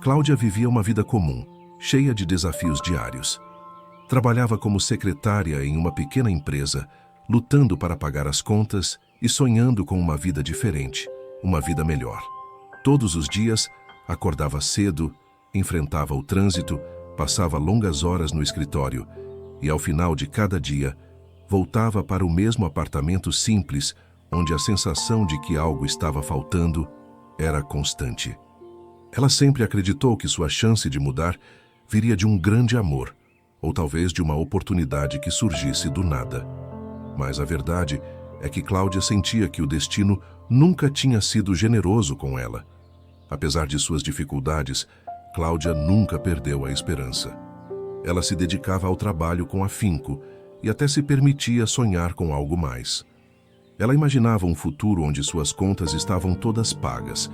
Cláudia vivia uma vida comum, cheia de desafios diários. Trabalhava como secretária em uma pequena empresa, lutando para pagar as contas e sonhando com uma vida diferente, uma vida melhor. Todos os dias, acordava cedo, enfrentava o trânsito, passava longas horas no escritório e, ao final de cada dia, voltava para o mesmo apartamento simples, onde a sensação de que algo estava faltando era constante. Ela sempre acreditou que sua chance de mudar viria de um grande amor, ou talvez de uma oportunidade que surgisse do nada. Mas a verdade é que Cláudia sentia que o destino nunca tinha sido generoso com ela. Apesar de suas dificuldades, Cláudia nunca perdeu a esperança. Ela se dedicava ao trabalho com afinco e até se permitia sonhar com algo mais. Ela imaginava um futuro onde suas contas estavam todas pagas,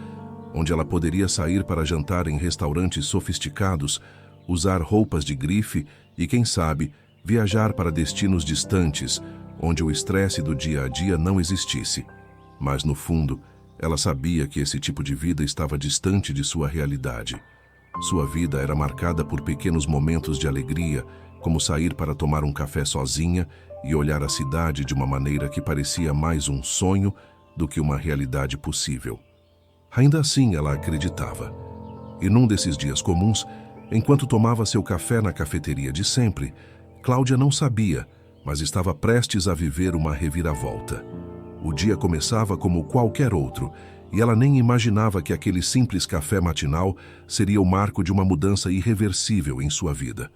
onde ela poderia sair para jantar em restaurantes sofisticados, usar roupas de grife e, quem sabe, viajar para destinos distantes, onde o estresse do dia a dia não existisse. Mas, no fundo, ela sabia que esse tipo de vida estava distante de sua realidade. Sua vida era marcada por pequenos momentos de alegria, como sair para tomar um café sozinha e olhar a cidade de uma maneira que parecia mais um sonho do que uma realidade possível. Ainda assim, ela acreditava. E num desses dias comuns, enquanto tomava seu café na cafeteria de sempre, Cláudia não sabia, mas estava prestes a viver uma reviravolta. O dia começava como qualquer outro, e ela nem imaginava que aquele simples café matinal seria o marco de uma mudança irreversível em sua vida.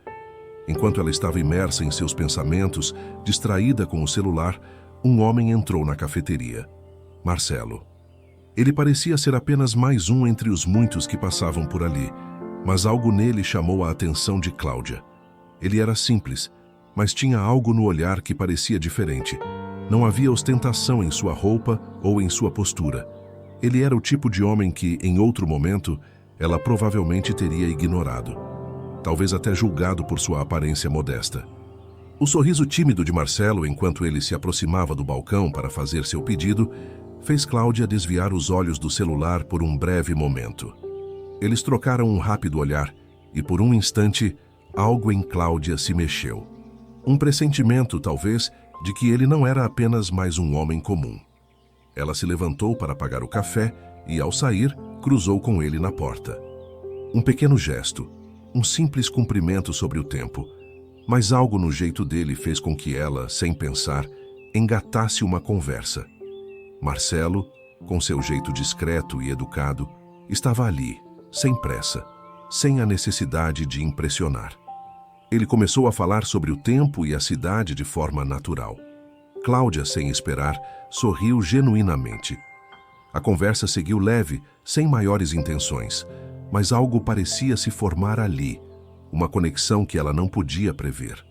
Enquanto ela estava imersa em seus pensamentos, distraída com o celular, um homem entrou na cafeteria. Marcelo. Ele parecia ser apenas mais um entre os muitos que passavam por ali, mas algo nele chamou a atenção de Cláudia. Ele era simples, mas tinha algo no olhar que parecia diferente. Não havia ostentação em sua roupa ou em sua postura. Ele era o tipo de homem que, em outro momento, ela provavelmente teria ignorado. Talvez até julgado por sua aparência modesta. O sorriso tímido de Marcelo, enquanto ele se aproximava do balcão para fazer seu pedido, fez Cláudia desviar os olhos do celular por um breve momento. Eles trocaram um rápido olhar e, por um instante, algo em Cláudia se mexeu. Um pressentimento, talvez, de que ele não era apenas mais um homem comum. Ela se levantou para pagar o café e, ao sair, cruzou com ele na porta. Um pequeno gesto, um simples cumprimento sobre o tempo, mas algo no jeito dele fez com que ela, sem pensar, engatasse uma conversa. Marcelo, com seu jeito discreto e educado, estava ali, sem pressa, sem a necessidade de impressionar. Ele começou a falar sobre o tempo e a cidade de forma natural. Cláudia, sem esperar, sorriu genuinamente. A conversa seguiu leve, sem maiores intenções, mas algo parecia se formar ali, uma conexão que ela não podia prever.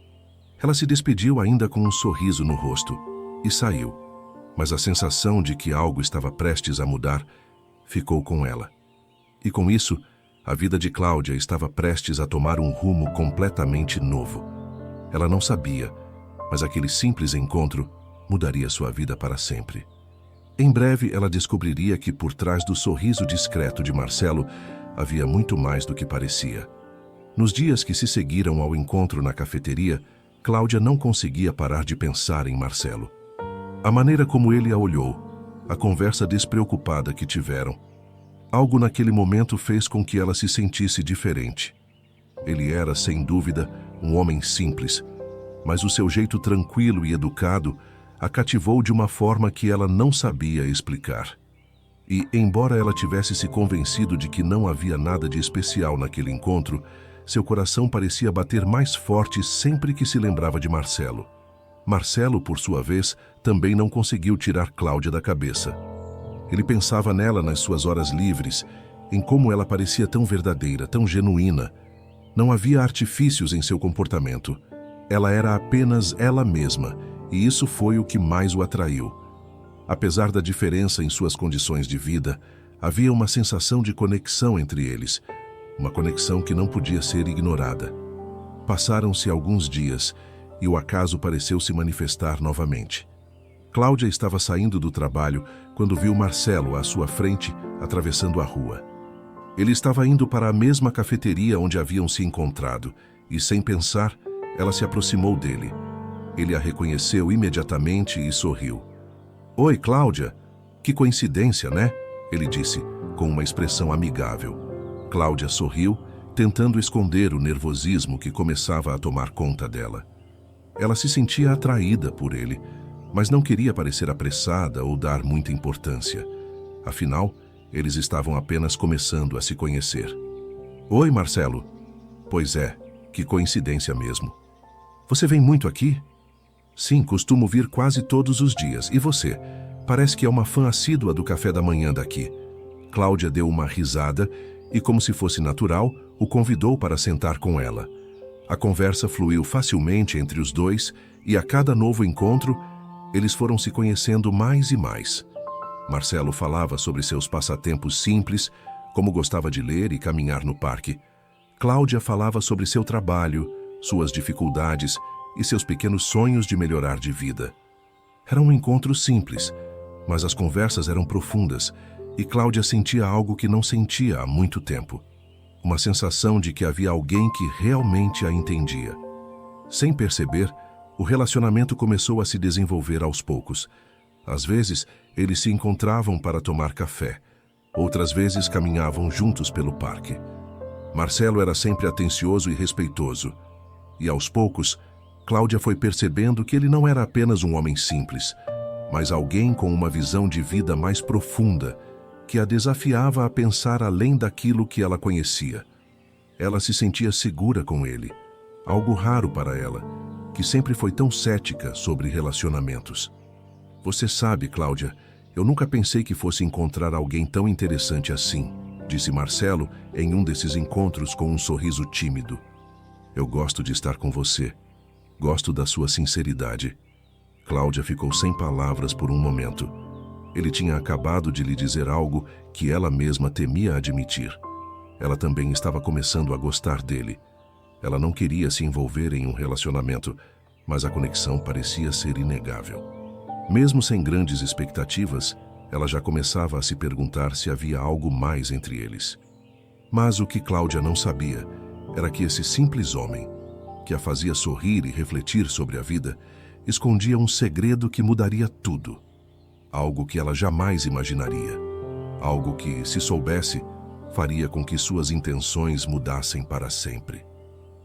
Ela se despediu ainda com um sorriso no rosto e saiu, mas a sensação de que algo estava prestes a mudar ficou com ela. E com isso, a vida de Cláudia estava prestes a tomar um rumo completamente novo. Ela não sabia, mas aquele simples encontro mudaria sua vida para sempre. Em breve, ela descobriria que por trás do sorriso discreto de Marcelo havia muito mais do que parecia. Nos dias que se seguiram ao encontro na cafeteria, Cláudia não conseguia parar de pensar em Marcelo. A maneira como ele a olhou, a conversa despreocupada que tiveram, algo naquele momento fez com que ela se sentisse diferente. Ele era, sem dúvida, um homem simples, mas o seu jeito tranquilo e educado a cativou de uma forma que ela não sabia explicar. E, embora ela tivesse se convencido de que não havia nada de especial naquele encontro, seu coração parecia bater mais forte sempre que se lembrava de Marcelo. Marcelo, por sua vez, também não conseguiu tirar Cláudia da cabeça. Ele pensava nela nas suas horas livres, em como ela parecia tão verdadeira, tão genuína. Não havia artifícios em seu comportamento. Ela era apenas ela mesma, e isso foi o que mais o atraiu. Apesar da diferença em suas condições de vida, havia uma sensação de conexão entre eles, uma conexão que não podia ser ignorada. Passaram-se alguns dias e o acaso pareceu se manifestar novamente. Cláudia estava saindo do trabalho quando viu Marcelo à sua frente, atravessando a rua. Ele estava indo para a mesma cafeteria onde haviam se encontrado e, sem pensar, ela se aproximou dele. Ele a reconheceu imediatamente e sorriu. Oi, Cláudia. Que coincidência, né? Ele disse, com uma expressão amigável. Cláudia sorriu, tentando esconder o nervosismo que começava a tomar conta dela. Ela se sentia atraída por ele, mas não queria parecer apressada ou dar muita importância. Afinal, eles estavam apenas começando a se conhecer. Oi, Marcelo. Pois é, que coincidência mesmo. Você vem muito aqui? Sim, costumo vir quase todos os dias. E você? Parece que é uma fã assídua do café da manhã daqui. Cláudia deu uma risada e, como se fosse natural, o convidou para sentar com ela. A conversa fluiu facilmente entre os dois e, a cada novo encontro, eles foram se conhecendo mais e mais. Marcelo falava sobre seus passatempos simples, como gostava de ler e caminhar no parque. Cláudia falava sobre seu trabalho, suas dificuldades e seus pequenos sonhos de melhorar de vida. Era um encontro simples, mas as conversas eram profundas e Cláudia sentia algo que não sentia há muito tempo. Uma sensação de que havia alguém que realmente a entendia. Sem perceber, o relacionamento começou a se desenvolver aos poucos. Às vezes, eles se encontravam para tomar café. Outras vezes, caminhavam juntos pelo parque. Marcelo era sempre atencioso e respeitoso. E aos poucos, Cláudia foi percebendo que ele não era apenas um homem simples, mas alguém com uma visão de vida mais profunda, que a desafiava a pensar além daquilo que ela conhecia. Ela se sentia segura com ele, algo raro para ela, que sempre foi tão cética sobre relacionamentos. Você sabe, Cláudia, eu nunca pensei que fosse encontrar alguém tão interessante assim, disse Marcelo em um desses encontros com um sorriso tímido. Eu gosto de estar com você. Gosto da sua sinceridade. Cláudia ficou sem palavras por um momento. Ele tinha acabado de lhe dizer algo que ela mesma temia admitir. Ela também estava começando a gostar dele. Ela não queria se envolver em um relacionamento, mas a conexão parecia ser inegável. Mesmo sem grandes expectativas, ela já começava a se perguntar se havia algo mais entre eles. Mas o que Cláudia não sabia era que esse simples homem, que a fazia sorrir e refletir sobre a vida, escondia um segredo que mudaria tudo. Algo que ela jamais imaginaria. Algo que, se soubesse, faria com que suas intenções mudassem para sempre.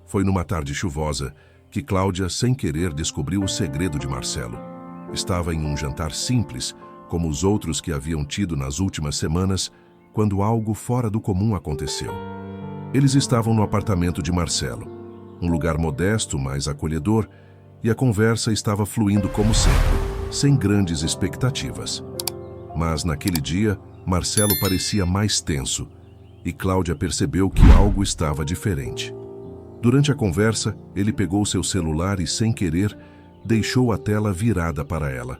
Foi numa tarde chuvosa que Cláudia, sem querer, descobriu o segredo de Marcelo. Estava em um jantar simples, como os outros que haviam tido nas últimas semanas, quando algo fora do comum aconteceu. Eles estavam no apartamento de Marcelo, um lugar modesto, mas acolhedor, e a conversa estava fluindo como sempre, sem grandes expectativas. Mas naquele dia, Marcelo parecia mais tenso, e Cláudia percebeu que algo estava diferente. Durante a conversa, ele pegou seu celular e, sem querer, deixou a tela virada para ela.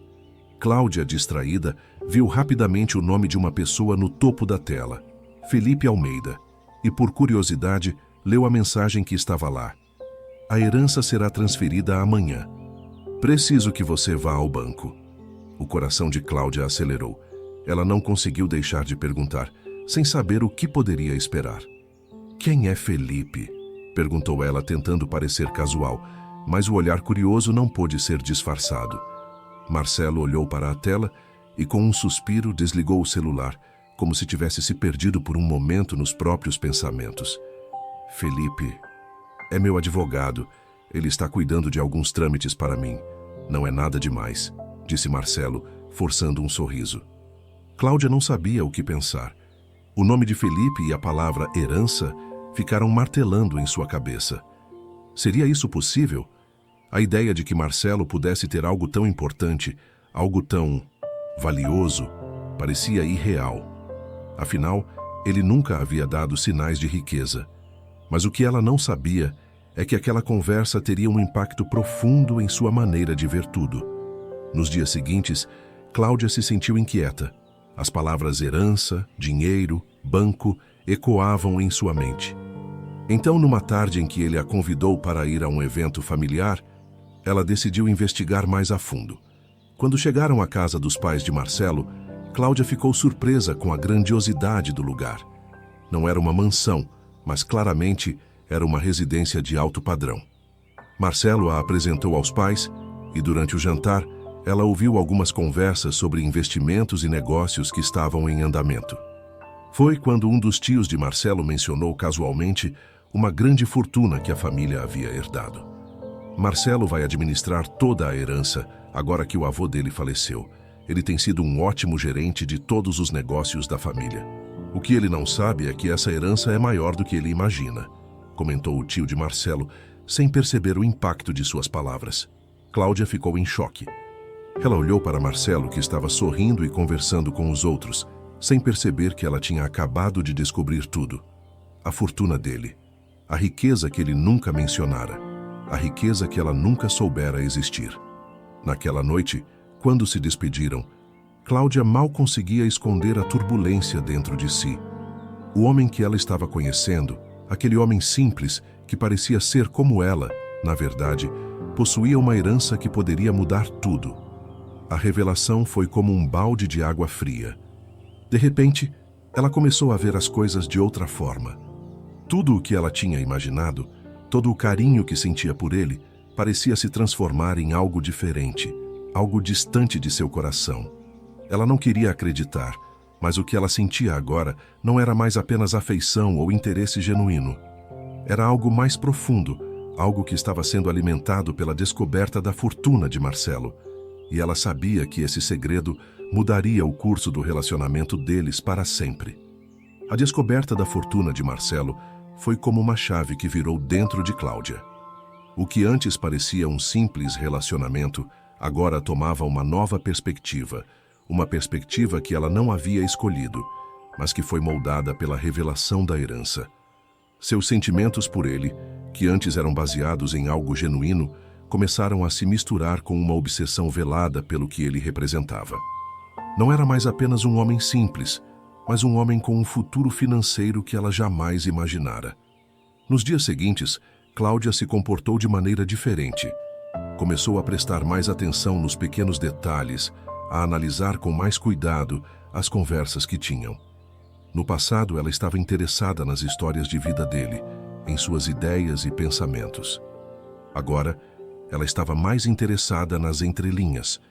Cláudia, distraída, viu rapidamente o nome de uma pessoa no topo da tela, Felipe Almeida, e por curiosidade, leu a mensagem que estava lá. A herança será transferida amanhã. Preciso que você vá ao banco. O coração de Cláudia acelerou. Ela não conseguiu deixar de perguntar, sem saber o que poderia esperar. Quem é Felipe? Perguntou ela, tentando parecer casual, mas o olhar curioso não pôde ser disfarçado. Marcelo olhou para a tela e, com um suspiro, desligou o celular, como se tivesse se perdido por um momento nos próprios pensamentos. Felipe é meu advogado. Ele está cuidando de alguns trâmites para mim. Não é nada demais, disse Marcelo, forçando um sorriso. Cláudia não sabia o que pensar. O nome de Felipe e a palavra herança ficaram martelando em sua cabeça. Seria isso possível? A ideia de que Marcelo pudesse ter algo tão importante, algo tão valioso, parecia irreal. Afinal, ele nunca havia dado sinais de riqueza. Mas o que ela não sabia é que aquela conversa teria um impacto profundo em sua maneira de ver tudo. Nos dias seguintes, Cláudia se sentiu inquieta. As palavras herança, dinheiro, banco ecoavam em sua mente. Então, numa tarde em que ele a convidou para ir a um evento familiar, ela decidiu investigar mais a fundo. Quando chegaram à casa dos pais de Marcelo, Cláudia ficou surpresa com a grandiosidade do lugar. Não era uma mansão, mas claramente era uma residência de alto padrão. Marcelo a apresentou aos pais e, durante o jantar, ela ouviu algumas conversas sobre investimentos e negócios que estavam em andamento. Foi quando um dos tios de Marcelo mencionou casualmente uma grande fortuna que a família havia herdado. Marcelo vai administrar toda a herança agora que o avô dele faleceu. Ele tem sido um ótimo gerente de todos os negócios da família. O que ele não sabe é que essa herança é maior do que ele imagina, comentou o tio de Marcelo, sem perceber o impacto de suas palavras. Cláudia ficou em choque. Ela olhou para Marcelo, que estava sorrindo e conversando com os outros, sem perceber que ela tinha acabado de descobrir tudo. A fortuna dele. A riqueza que ele nunca mencionara. A riqueza que ela nunca soubera existir. Naquela noite, quando se despediram, Cláudia mal conseguia esconder a turbulência dentro de si. O homem que ela estava conhecendo, aquele homem simples que parecia ser como ela, na verdade, possuía uma herança que poderia mudar tudo. A revelação foi como um balde de água fria. De repente, ela começou a ver as coisas de outra forma. Tudo o que ela tinha imaginado, todo o carinho que sentia por ele, parecia se transformar em algo diferente, algo distante de seu coração. Ela não queria acreditar, mas o que ela sentia agora não era mais apenas afeição ou interesse genuíno. Era algo mais profundo, algo que estava sendo alimentado pela descoberta da fortuna de Marcelo. E ela sabia que esse segredo mudaria o curso do relacionamento deles para sempre. A descoberta da fortuna de Marcelo foi como uma chave que virou dentro de Cláudia. O que antes parecia um simples relacionamento, agora tomava uma nova perspectiva, uma perspectiva que ela não havia escolhido, mas que foi moldada pela revelação da herança. Seus sentimentos por ele, que antes eram baseados em algo genuíno, começaram a se misturar com uma obsessão velada pelo que ele representava. Não era mais apenas um homem simples, mas um homem com um futuro financeiro que ela jamais imaginara. Nos dias seguintes, Cláudia se comportou de maneira diferente. Começou a prestar mais atenção nos pequenos detalhes, a analisar com mais cuidado as conversas que tinham. No passado, ela estava interessada nas histórias de vida dele, em suas ideias e pensamentos. Agora, ela estava mais interessada nas entrelinhas,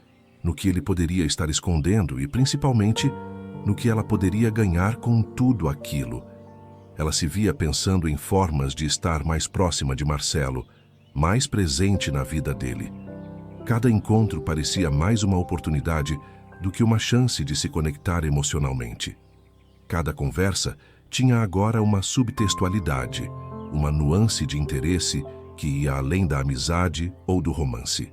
no que ele poderia estar escondendo e, principalmente, no que ela poderia ganhar com tudo aquilo. Ela se via pensando em formas de estar mais próxima de Marcelo, mais presente na vida dele. Cada encontro parecia mais uma oportunidade do que uma chance de se conectar emocionalmente. Cada conversa tinha agora uma subtextualidade, uma nuance de interesse que ia além da amizade ou do romance.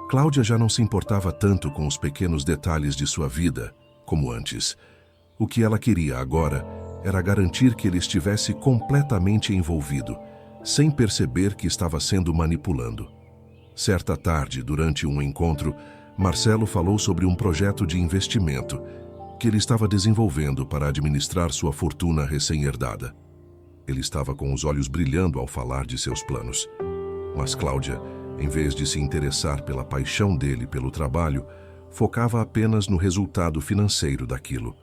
Cláudia já não se importava tanto com os pequenos detalhes de sua vida, como antes. O que ela queria agora era garantir que ele estivesse completamente envolvido, sem perceber que estava sendo manipulando. Certa tarde, durante um encontro, Marcelo falou sobre um projeto de investimento que ele estava desenvolvendo para administrar sua fortuna recém-herdada. Ele estava com os olhos brilhando ao falar de seus planos. Mas Cláudia, em vez de se interessar pela paixão dele pelo trabalho, focava apenas no resultado financeiro daquilo.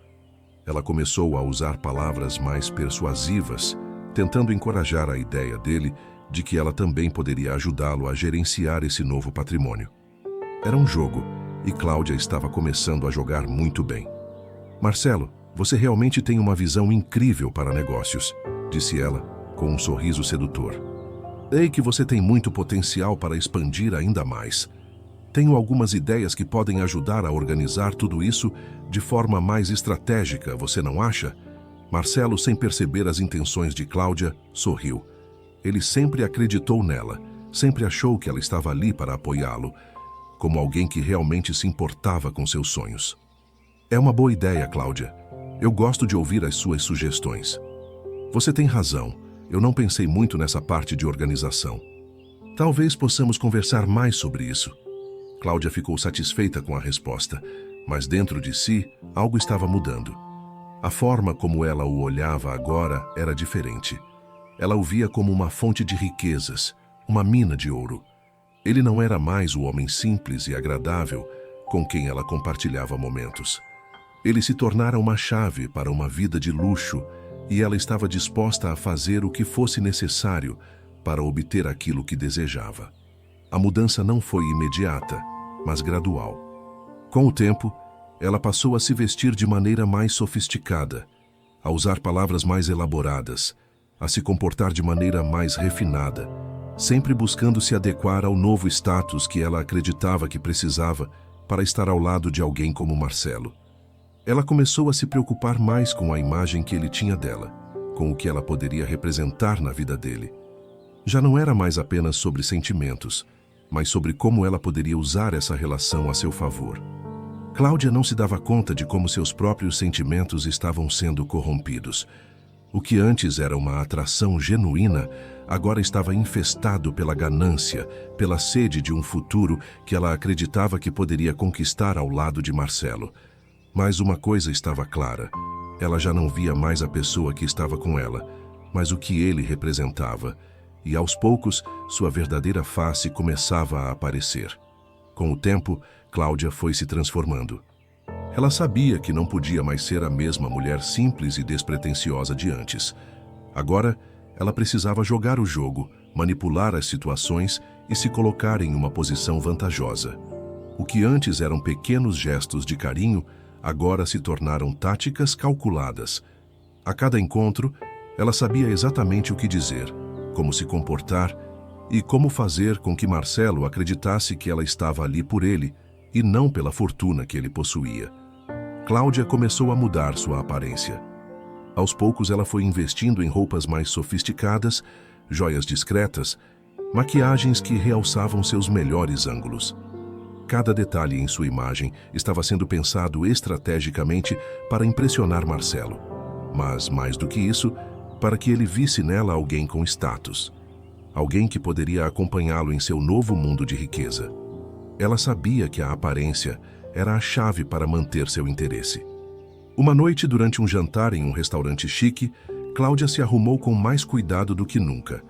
Ela começou a usar palavras mais persuasivas, tentando encorajar a ideia dele de que ela também poderia ajudá-lo a gerenciar esse novo patrimônio. Era um jogo, e Cláudia estava começando a jogar muito bem. Marcelo, você realmente tem uma visão incrível para negócios, disse ela, com um sorriso sedutor. Sei que você tem muito potencial para expandir ainda mais. Tenho algumas ideias que podem ajudar a organizar tudo isso de forma mais estratégica, você não acha? Marcelo, sem perceber as intenções de Cláudia, sorriu. Ele sempre acreditou nela, sempre achou que ela estava ali para apoiá-lo, como alguém que realmente se importava com seus sonhos. É uma boa ideia, Cláudia. Eu gosto de ouvir as suas sugestões. Você tem razão, eu não pensei muito nessa parte de organização. Talvez possamos conversar mais sobre isso. Cláudia ficou satisfeita com a resposta, mas dentro de si, algo estava mudando. A forma como ela o olhava agora era diferente. Ela o via como uma fonte de riquezas, uma mina de ouro. Ele não era mais o homem simples e agradável com quem ela compartilhava momentos. Ele se tornara uma chave para uma vida de luxo, e ela estava disposta a fazer o que fosse necessário para obter aquilo que desejava. A mudança não foi imediata, mas gradual. Com o tempo, ela passou a se vestir de maneira mais sofisticada, a usar palavras mais elaboradas, a se comportar de maneira mais refinada, sempre buscando se adequar ao novo status que ela acreditava que precisava para estar ao lado de alguém como Marcelo. Ela começou a se preocupar mais com a imagem que ele tinha dela, com o que ela poderia representar na vida dele. Já não era mais apenas sobre sentimentos, mas sobre como ela poderia usar essa relação a seu favor. Cláudia não se dava conta de como seus próprios sentimentos estavam sendo corrompidos. O que antes era uma atração genuína, agora estava infestado pela ganância, pela sede de um futuro que ela acreditava que poderia conquistar ao lado de Marcelo. Mas uma coisa estava clara: ela já não via mais a pessoa que estava com ela, mas o que ele representava. E aos poucos, sua verdadeira face começava a aparecer. Com o tempo, Cláudia foi se transformando. Ela sabia que não podia mais ser a mesma mulher simples e despretensiosa de antes. Agora, ela precisava jogar o jogo, manipular as situações e se colocar em uma posição vantajosa. O que antes eram pequenos gestos de carinho, agora se tornaram táticas calculadas. A cada encontro, ela sabia exatamente o que dizer, como se comportar e como fazer com que Marcelo acreditasse que ela estava ali por ele e não pela fortuna que ele possuía. Cláudia começou a mudar sua aparência. Aos poucos ela foi investindo em roupas mais sofisticadas, joias discretas, maquiagens que realçavam seus melhores ângulos. Cada detalhe em sua imagem estava sendo pensado estrategicamente para impressionar Marcelo. Mas, mais do que isso, para que ele visse nela alguém com status. Alguém que poderia acompanhá-lo em seu novo mundo de riqueza. Ela sabia que a aparência era a chave para manter seu interesse. Uma noite, durante um jantar em um restaurante chique, Cláudia se arrumou com mais cuidado do que nunca.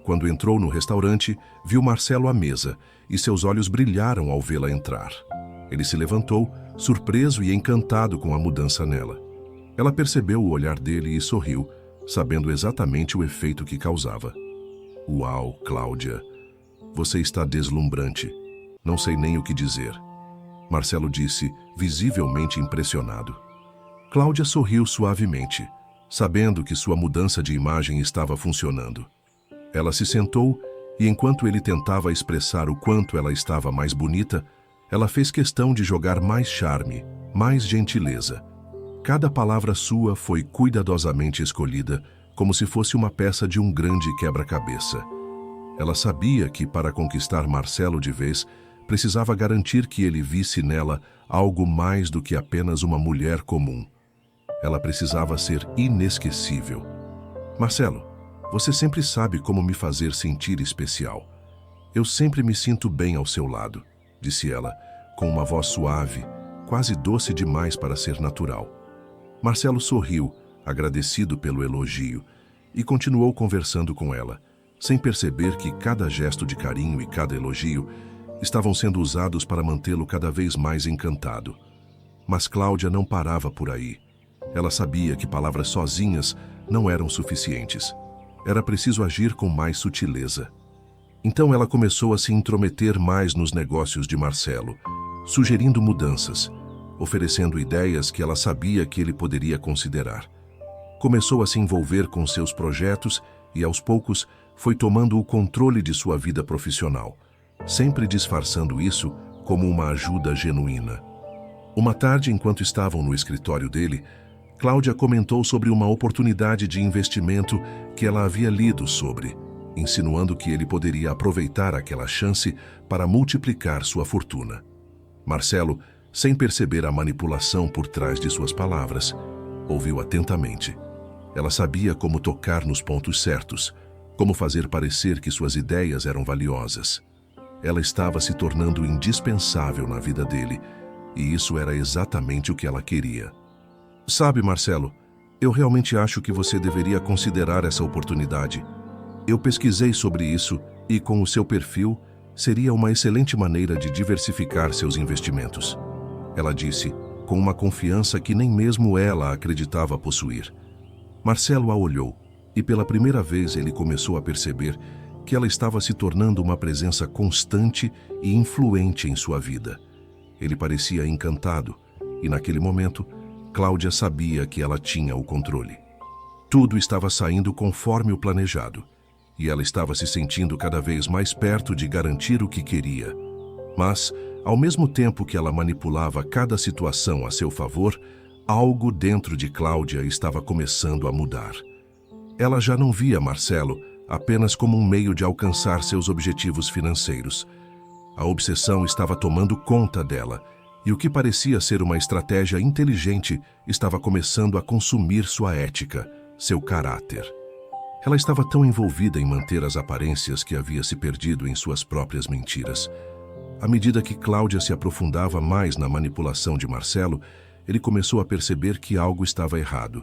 Quando entrou no restaurante, viu Marcelo à mesa e seus olhos brilharam ao vê-la entrar. Ele se levantou, surpreso e encantado com a mudança nela. Ela percebeu o olhar dele e sorriu, sabendo exatamente o efeito que causava. Uau, Cláudia, você está deslumbrante. Não sei nem o que dizer. Marcelo disse, visivelmente impressionado. Cláudia sorriu suavemente, sabendo que sua mudança de imagem estava funcionando. Ela se sentou e, enquanto ele tentava expressar o quanto ela estava mais bonita, ela fez questão de jogar mais charme, mais gentileza. Cada palavra sua foi cuidadosamente escolhida, como se fosse uma peça de um grande quebra-cabeça. Ela sabia que, para conquistar Marcelo de vez, precisava garantir que ele visse nela algo mais do que apenas uma mulher comum. Ela precisava ser inesquecível. Marcelo, você sempre sabe como me fazer sentir especial. Eu sempre me sinto bem ao seu lado, disse ela, com uma voz suave, quase doce demais para ser natural. Marcelo sorriu, agradecido pelo elogio, e continuou conversando com ela, sem perceber que cada gesto de carinho e cada elogio estavam sendo usados para mantê-lo cada vez mais encantado. Mas Cláudia não parava por aí. Ela sabia que palavras sozinhas não eram suficientes. Era preciso agir com mais sutileza. Então ela começou a se intrometer mais nos negócios de Marcelo, sugerindo mudanças, oferecendo ideias que ela sabia que ele poderia considerar. Começou a se envolver com seus projetos e, aos poucos, foi tomando o controle de sua vida profissional, sempre disfarçando isso como uma ajuda genuína. Uma tarde, enquanto estavam no escritório dele, Cláudia comentou sobre uma oportunidade de investimento que ela havia lido sobre, insinuando que ele poderia aproveitar aquela chance para multiplicar sua fortuna. Marcelo, sem perceber a manipulação por trás de suas palavras, ouviu atentamente. Ela sabia como tocar nos pontos certos, como fazer parecer que suas ideias eram valiosas. Ela estava se tornando indispensável na vida dele, e isso era exatamente o que ela queria. Sabe, Marcelo, eu realmente acho que você deveria considerar essa oportunidade. Eu pesquisei sobre isso e, com o seu perfil, seria uma excelente maneira de diversificar seus investimentos. Ela disse, com uma confiança que nem mesmo ela acreditava possuir. Marcelo a olhou, e pela primeira vez ele começou a perceber que ela estava se tornando uma presença constante e influente em sua vida. Ele parecia encantado, e naquele momento, Cláudia sabia que ela tinha o controle. Tudo estava saindo conforme o planejado, e ela estava se sentindo cada vez mais perto de garantir o que queria. Mas, ao mesmo tempo que ela manipulava cada situação a seu favor, algo dentro de Cláudia estava começando a mudar. Ela já não via Marcelo apenas como um meio de alcançar seus objetivos financeiros. A obsessão estava tomando conta dela, e o que parecia ser uma estratégia inteligente estava começando a consumir sua ética, seu caráter. Ela estava tão envolvida em manter as aparências que havia se perdido em suas próprias mentiras. À medida que Cláudia se aprofundava mais na manipulação de Marcelo, ele começou a perceber que algo estava errado.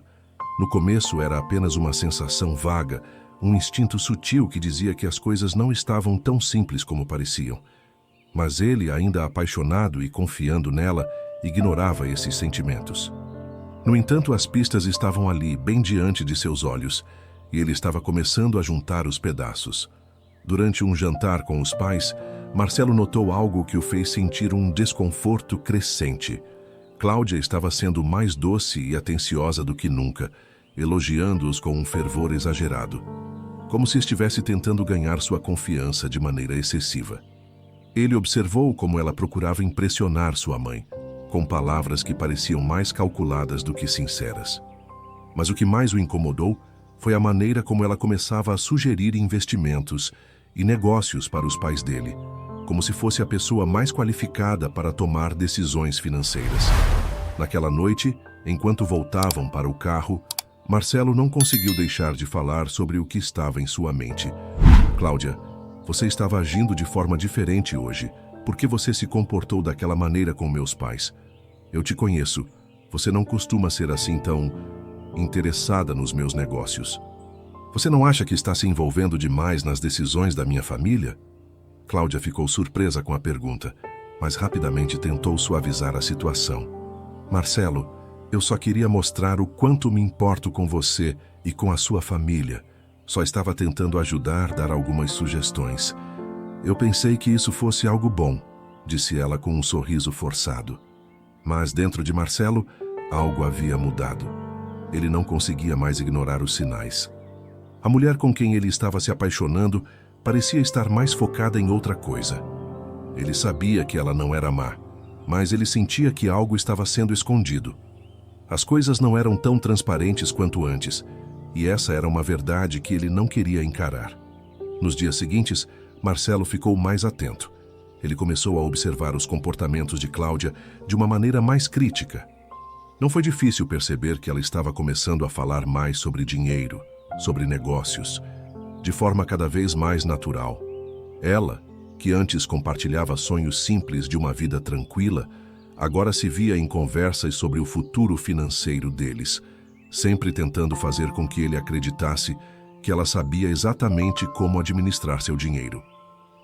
No começo era apenas uma sensação vaga, um instinto sutil que dizia que as coisas não estavam tão simples como pareciam. Mas ele, ainda apaixonado e confiando nela, ignorava esses sentimentos. No entanto, as pistas estavam ali, bem diante de seus olhos, e ele estava começando a juntar os pedaços. Durante um jantar com os pais, Marcelo notou algo que o fez sentir um desconforto crescente. Cláudia estava sendo mais doce e atenciosa do que nunca, elogiando-os com um fervor exagerado, como se estivesse tentando ganhar sua confiança de maneira excessiva. Ele observou como ela procurava impressionar sua mãe, com palavras que pareciam mais calculadas do que sinceras. Mas o que mais o incomodou foi a maneira como ela começava a sugerir investimentos e negócios para os pais dele, como se fosse a pessoa mais qualificada para tomar decisões financeiras. Naquela noite, enquanto voltavam para o carro, Marcelo não conseguiu deixar de falar sobre o que estava em sua mente. Cláudia, você estava agindo de forma diferente hoje. Por que você se comportou daquela maneira com meus pais? Eu te conheço. Você não costuma ser assim tão interessada nos meus negócios. Você não acha que está se envolvendo demais nas decisões da minha família? Cláudia ficou surpresa com a pergunta, mas rapidamente tentou suavizar a situação. Marcelo, eu só queria mostrar o quanto me importo com você e com a sua família. Só estava tentando ajudar, dar algumas sugestões. Eu pensei que isso fosse algo bom, disse ela com um sorriso forçado. Mas dentro de Marcelo, algo havia mudado. Ele não conseguia mais ignorar os sinais. A mulher com quem ele estava se apaixonando parecia estar mais focada em outra coisa. Ele sabia que ela não era má, mas ele sentia que algo estava sendo escondido. As coisas não eram tão transparentes quanto antes, e essa era uma verdade que ele não queria encarar. Nos dias seguintes, Marcelo ficou mais atento. Ele começou a observar os comportamentos de Cláudia de uma maneira mais crítica. Não foi difícil perceber que ela estava começando a falar mais sobre dinheiro, sobre negócios, de forma cada vez mais natural. Ela, que antes compartilhava sonhos simples de uma vida tranquila, agora se via em conversas sobre o futuro financeiro deles, sempre tentando fazer com que ele acreditasse que ela sabia exatamente como administrar seu dinheiro.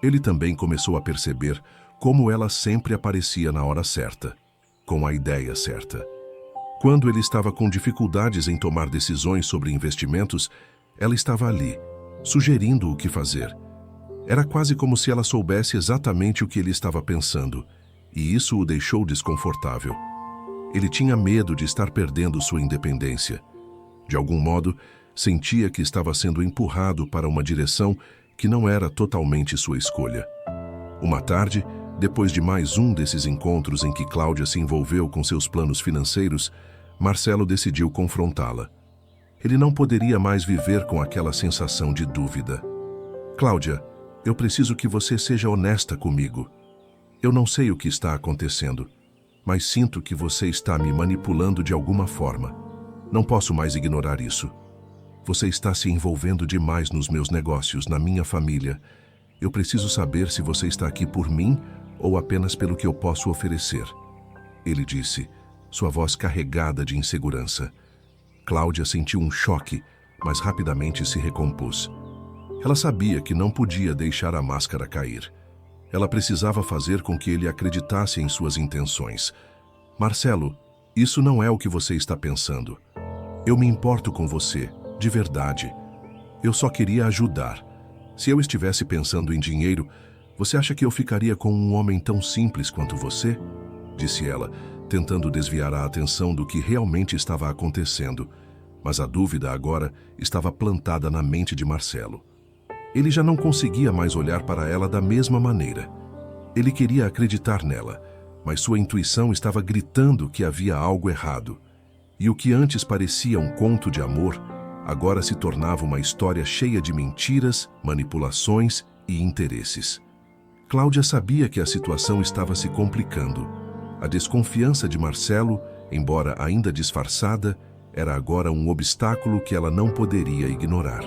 Ele também começou a perceber como ela sempre aparecia na hora certa, com a ideia certa. Quando ele estava com dificuldades em tomar decisões sobre investimentos, ela estava ali, sugerindo o que fazer. Era quase como se ela soubesse exatamente o que ele estava pensando, e isso o deixou desconfortável. Ele tinha medo de estar perdendo sua independência. De algum modo, sentia que estava sendo empurrado para uma direção que não era totalmente sua escolha. Uma tarde, depois de mais um desses encontros em que Cláudia se envolveu com seus planos financeiros, Marcelo decidiu confrontá-la. Ele não poderia mais viver com aquela sensação de dúvida. Cláudia, eu preciso que você seja honesta comigo. Eu não sei o que está acontecendo, mas sinto que você está me manipulando de alguma forma. Não posso mais ignorar isso. Você está se envolvendo demais nos meus negócios, na minha família. Eu preciso saber se você está aqui por mim ou apenas pelo que eu posso oferecer. Ele disse, sua voz carregada de insegurança. Cláudia sentiu um choque, mas rapidamente se recompôs. Ela sabia que não podia deixar a máscara cair. Ela precisava fazer com que ele acreditasse em suas intenções. Marcelo, isso não é o que você está pensando. Eu me importo com você, de verdade. Eu só queria ajudar. Se eu estivesse pensando em dinheiro, você acha que eu ficaria com um homem tão simples quanto você? Disse ela, tentando desviar a atenção do que realmente estava acontecendo. Mas a dúvida agora estava plantada na mente de Marcelo. Ele já não conseguia mais olhar para ela da mesma maneira. Ele queria acreditar nela, mas sua intuição estava gritando que havia algo errado. E o que antes parecia um conto de amor, agora se tornava uma história cheia de mentiras, manipulações e interesses. Cláudia sabia que a situação estava se complicando. A desconfiança de Marcelo, embora ainda disfarçada, era agora um obstáculo que ela não poderia ignorar.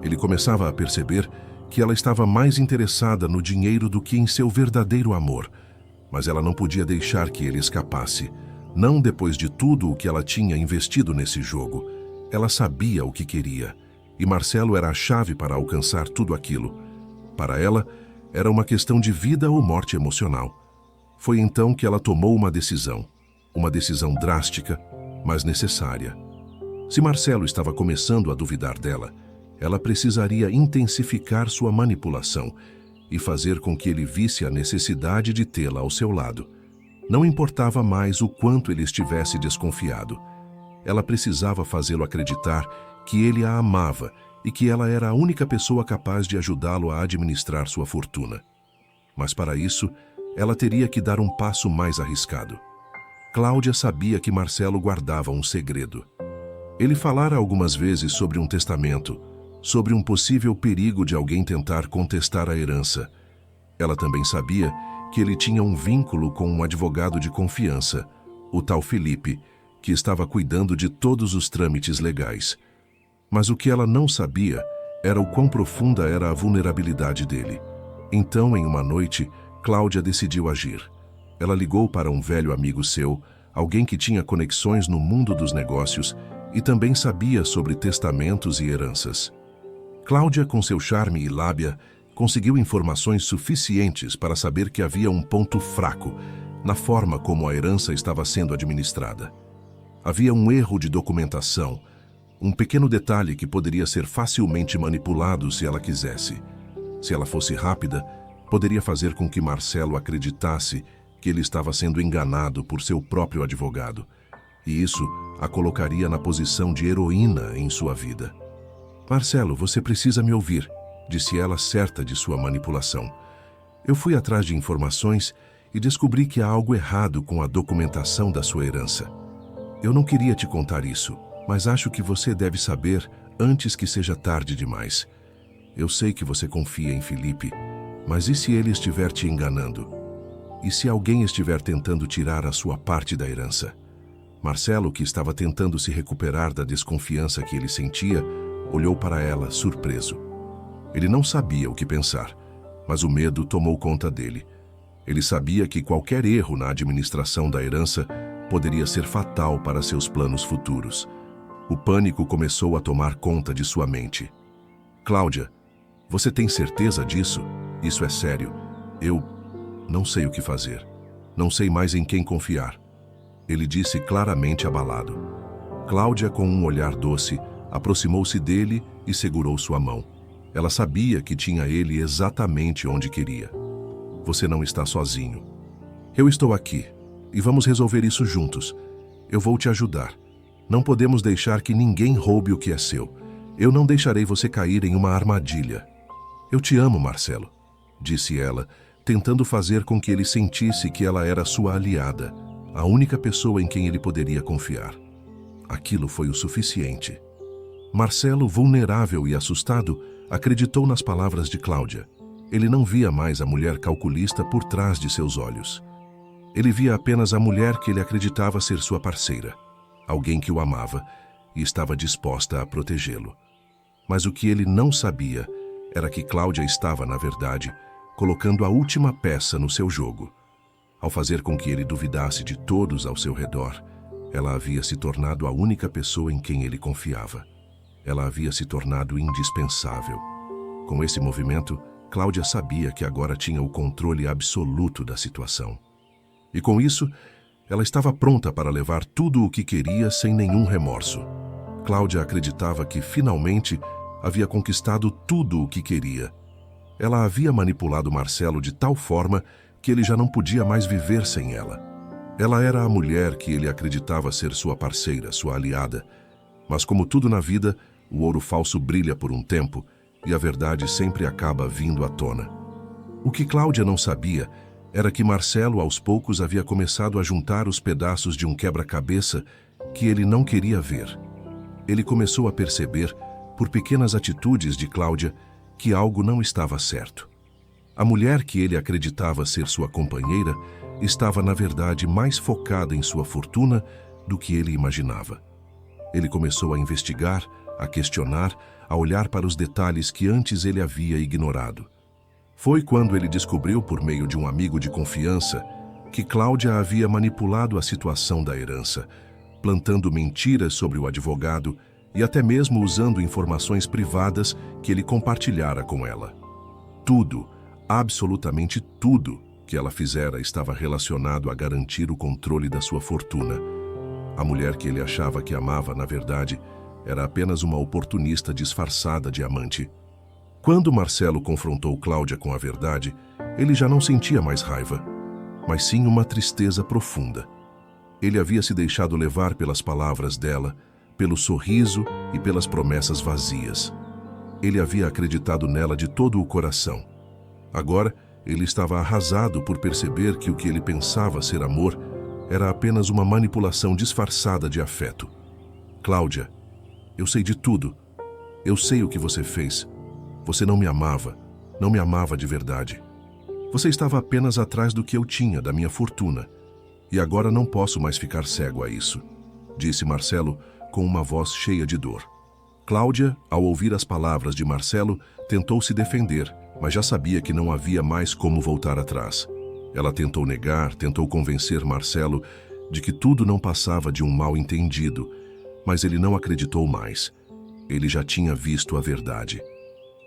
Ele começava a perceber que ela estava mais interessada no dinheiro do que em seu verdadeiro amor, mas ela não podia deixar que ele escapasse. Não depois de tudo o que ela tinha investido nesse jogo. Ela sabia o que queria, e Marcelo era a chave para alcançar tudo aquilo. Para ela, era uma questão de vida ou morte emocional. Foi então que ela tomou uma decisão drástica, mas necessária. Se Marcelo estava começando a duvidar dela, ela precisaria intensificar sua manipulação e fazer com que ele visse a necessidade de tê-la ao seu lado. Não importava mais o quanto ele estivesse desconfiado. Ela precisava fazê-lo acreditar que ele a amava e que ela era a única pessoa capaz de ajudá-lo a administrar sua fortuna. Mas para isso, ela teria que dar um passo mais arriscado. Cláudia sabia que Marcelo guardava um segredo. Ele falara algumas vezes sobre um testamento, sobre um possível perigo de alguém tentar contestar a herança. Ela também sabia que ele tinha um vínculo com um advogado de confiança, o tal Felipe, que estava cuidando de todos os trâmites legais. Mas o que ela não sabia era o quão profunda era a vulnerabilidade dele. Então, em uma noite, Cláudia decidiu agir. Ela ligou para um velho amigo seu, alguém que tinha conexões no mundo dos negócios e também sabia sobre testamentos e heranças. Cláudia, com seu charme e lábia, conseguiu informações suficientes para saber que havia um ponto fraco na forma como a herança estava sendo administrada. Havia um erro de documentação, um pequeno detalhe que poderia ser facilmente manipulado se ela quisesse. Se ela fosse rápida, poderia fazer com que Marcelo acreditasse que ele estava sendo enganado por seu próprio advogado, e isso a colocaria na posição de heroína em sua vida. "Marcelo, você precisa me ouvir", disse ela, certa de sua manipulação. "Eu fui atrás de informações e descobri que há algo errado com a documentação da sua herança. Eu não queria te contar isso, mas acho que você deve saber antes que seja tarde demais. Eu sei que você confia em Felipe, mas e se ele estiver te enganando? E se alguém estiver tentando tirar a sua parte da herança?" Marcelo, que estava tentando se recuperar da desconfiança que ele sentia, olhou para ela, surpreso. Ele não sabia o que pensar, mas o medo tomou conta dele. Ele sabia que qualquer erro na administração da herança poderia ser fatal para seus planos futuros. O pânico começou a tomar conta de sua mente. "Cláudia, você tem certeza disso? Isso é sério. Eu não sei o que fazer. Não sei mais em quem confiar", ele disse claramente abalado. Cláudia, com um olhar doce, aproximou-se dele e segurou sua mão. Ela sabia que tinha ele exatamente onde queria. "Você não está sozinho. Eu estou aqui e vamos resolver isso juntos. Eu vou te ajudar. Não podemos deixar que ninguém roube o que é seu. Eu não deixarei você cair em uma armadilha." "Eu te amo, Marcelo", disse ela, tentando fazer com que ele sentisse que ela era sua aliada, a única pessoa em quem ele poderia confiar. Aquilo foi o suficiente. Marcelo, vulnerável e assustado, acreditou nas palavras de Cláudia. Ele não via mais a mulher calculista por trás de seus olhos. Ele via apenas a mulher que ele acreditava ser sua parceira, alguém que o amava e estava disposta a protegê-lo. Mas o que ele não sabia era que Cláudia estava, na verdade, colocando a última peça no seu jogo. Ao fazer com que ele duvidasse de todos ao seu redor, ela havia se tornado a única pessoa em quem ele confiava. Ela havia se tornado indispensável. Com esse movimento, Cláudia sabia que agora tinha o controle absoluto da situação. E com isso, ela estava pronta para levar tudo o que queria sem nenhum remorso. Cláudia acreditava que, finalmente, havia conquistado tudo o que queria. Ela havia manipulado Marcelo de tal forma que ele já não podia mais viver sem ela. Ela era a mulher que ele acreditava ser sua parceira, sua aliada. Mas como tudo na vida, o ouro falso brilha por um tempo e a verdade sempre acaba vindo à tona. O que Cláudia não sabia era que Marcelo, aos poucos, havia começado a juntar os pedaços de um quebra-cabeça que ele não queria ver. Ele começou a perceber, por pequenas atitudes de Cláudia, que algo não estava certo. A mulher que ele acreditava ser sua companheira estava, na verdade, mais focada em sua fortuna do que ele imaginava. Ele começou a investigar, a questionar, a olhar para os detalhes que antes ele havia ignorado. Foi quando ele descobriu, por meio de um amigo de confiança, que Cláudia havia manipulado a situação da herança, plantando mentiras sobre o advogado e até mesmo usando informações privadas que ele compartilhara com ela. Tudo, absolutamente tudo, que ela fizera estava relacionado a garantir o controle da sua fortuna. A mulher que ele achava que amava, na verdade, era apenas uma oportunista disfarçada de amante. Quando Marcelo confrontou Cláudia com a verdade, ele já não sentia mais raiva, mas sim uma tristeza profunda. Ele havia se deixado levar pelas palavras dela, pelo sorriso e pelas promessas vazias. Ele havia acreditado nela de todo o coração. Agora, ele estava arrasado por perceber que o que ele pensava ser amor era apenas uma manipulação disfarçada de afeto. Cláudia, eu sei de tudo. Eu sei o que você fez. Você não me amava de verdade. Você estava apenas atrás do que eu tinha, da minha fortuna. E agora não posso mais ficar cego a isso, disse Marcelo com uma voz cheia de dor. Cláudia, ao ouvir as palavras de Marcelo, tentou se defender, mas já sabia que não havia mais como voltar atrás. Ela tentou negar, tentou convencer Marcelo de que tudo não passava de um mal-entendido, mas ele não acreditou mais. Ele já tinha visto a verdade.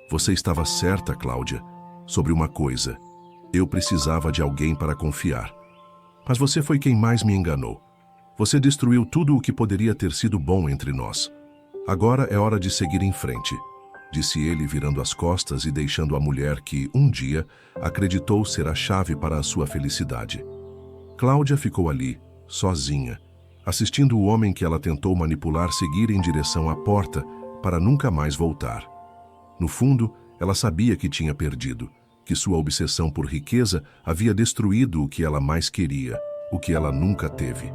Você estava certa, Cláudia, sobre uma coisa. Eu precisava de alguém para confiar. Mas você foi quem mais me enganou. Você destruiu tudo o que poderia ter sido bom entre nós. Agora é hora de seguir em frente, disse ele, virando as costas e deixando a mulher que, um dia, acreditou ser a chave para a sua felicidade. Cláudia ficou ali, sozinha, assistindo o homem que ela tentou manipular seguir em direção à porta para nunca mais voltar. No fundo, ela sabia que tinha perdido, que sua obsessão por riqueza havia destruído o que ela mais queria, o que ela nunca teve.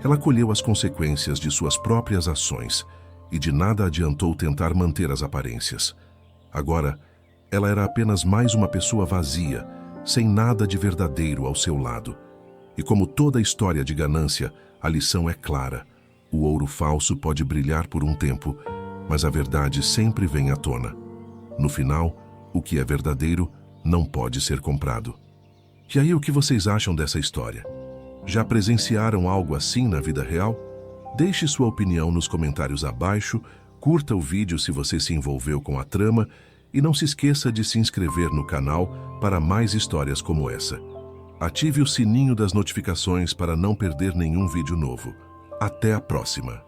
Ela colheu as consequências de suas próprias ações e de nada adiantou tentar manter as aparências. Agora, ela era apenas mais uma pessoa vazia, sem nada de verdadeiro ao seu lado. E como toda história de ganância, a lição é clara. O ouro falso pode brilhar por um tempo, mas a verdade sempre vem à tona. No final, o que é verdadeiro não pode ser comprado. E aí, o que vocês acham dessa história? Já presenciaram algo assim na vida real? Deixe sua opinião nos comentários abaixo, curta o vídeo se você se envolveu com a trama e não se esqueça de se inscrever no canal para mais histórias como essa. Ative o sininho das notificações para não perder nenhum vídeo novo. Até a próxima!